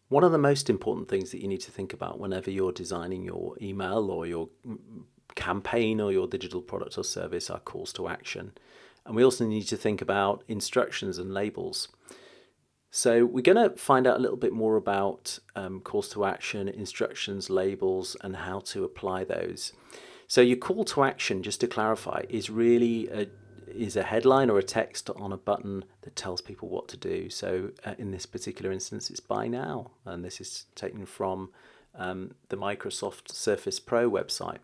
One of the most important things that you need to think about whenever you're designing your email or your campaign or your digital product or service are calls to action. And we also need to think about instructions and labels. So we're going to find out a little bit more about calls to action, instructions, labels, and how to apply those. So your call to action, just to clarify, is a headline or a text on a button that tells people what to do. So in this particular instance, it's buy now, and this is taken from the Microsoft Surface Pro website.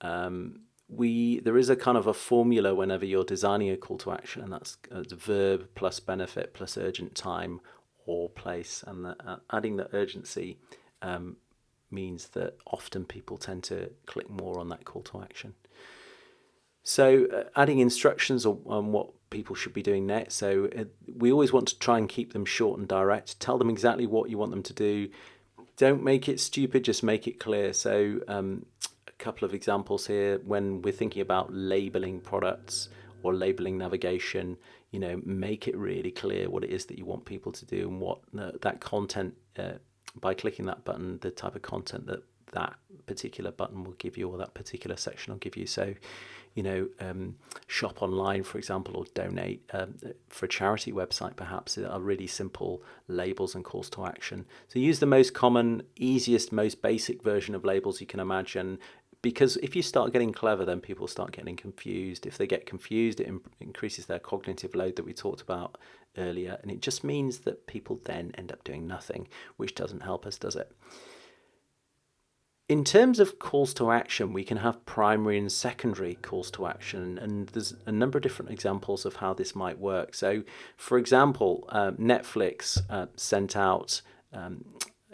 There is a kind of a formula whenever you're designing a call to action, and that's the verb plus benefit plus urgent time or place, and adding the urgency means that often people tend to click more on that call to action. So adding instructions on what people should be doing next. So we always want to try and keep them short and direct. Tell them exactly what you want them to do. Don't make it stupid, just make it clear. So a couple of examples here. When we're thinking about labeling products or labeling navigation, make it really clear what it is that you want people to do and what that content, by clicking that button, the type of content that particular button will give you or that particular section will give you. So, shop online, for example, or donate for a charity website, perhaps, are really simple labels and calls to action. So use the most common, easiest, most basic version of labels you can imagine, because if you start getting clever, then people start getting confused. If they get confused, it increases their cognitive load that we talked about earlier, and it just means that people then end up doing nothing, which doesn't help us, does it? In terms of calls to action, we can have primary and secondary calls to action, and there's a number of different examples of how this might work. So, for example, Netflix sent out, an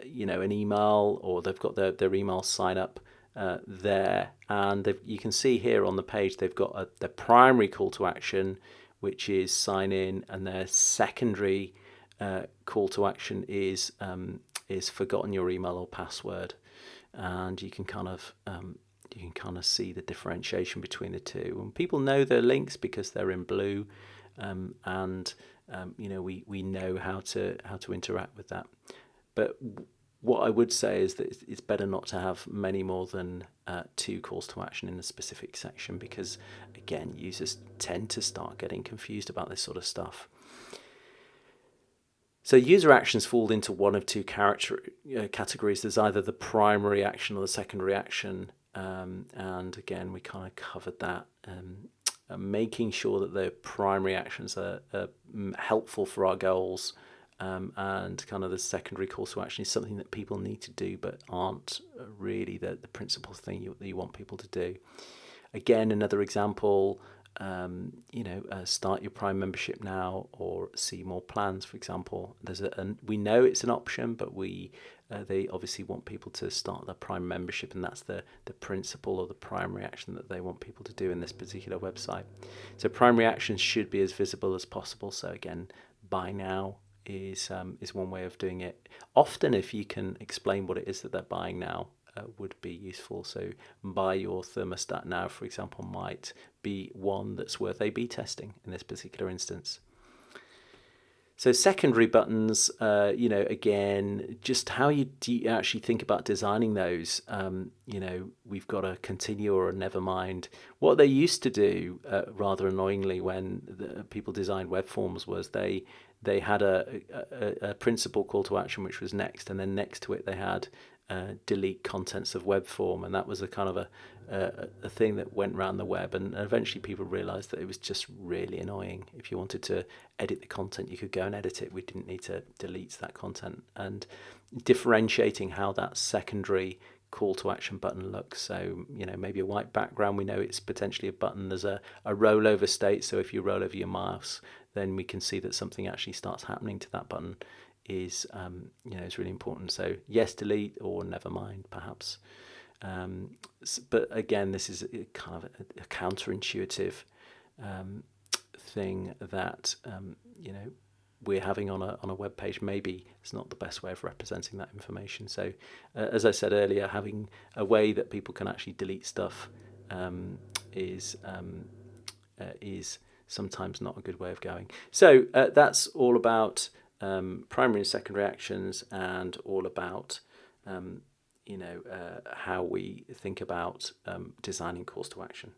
email, or they've got their email sign up there, and you can see here on the page they've got the primary call to action, which is sign in, and their secondary call to action is forgotten your email or password, and you can kind of see the differentiation between the two. And people know their links because they're in blue, and we know how to interact with that. But what I would say is that it's better not to have many more than two calls to action in a specific section, because again, users tend to start getting confused about this sort of stuff. So user actions fall into one of two categories. There's either the primary action or the secondary action, and again, we kind of covered that. Making sure that the primary actions are helpful for our goals, and kind of the secondary calls to action is something that people need to do but aren't really the principal thing that you want people to do. Again, another example, start your Prime membership now or see more plans, for example. We know it's an option, but they obviously want people to start their Prime membership, and that's the principle or the primary action that they want people to do in this particular website. So primary actions should be as visible as possible. So again, buy now is one way of doing it. Often, if you can explain what it is that they're buying now, would be useful. So buy your thermostat now, for example, might be one that's worth A/B testing in this particular instance. So secondary buttons, again, just how do you actually think about designing those? We've got a continue or a never mind. What they used to do, rather annoyingly, when people designed web forms, was they had a principal call to action, which was next, and then next to it they had delete contents of web form, and that was a kind of a thing that went around the web, and eventually people realized that it was just really annoying. If you wanted to edit the content, you could go and edit it. We didn't need to delete that content. And differentiating how that secondary call to action button looks. So, maybe a white background, we know it's potentially a button. There's a rollover state, so if you roll over your mouse, then we can see that something actually starts happening to that button is really important. So yes, delete, or never mind, perhaps. But again, this is kind of a counterintuitive thing that we're having on a web page. Maybe it's not the best way of representing that information. So as I said earlier, having a way that people can actually delete stuff is sometimes not a good way of going. So that's all about primary and secondary actions, and all about how we think about designing calls to action.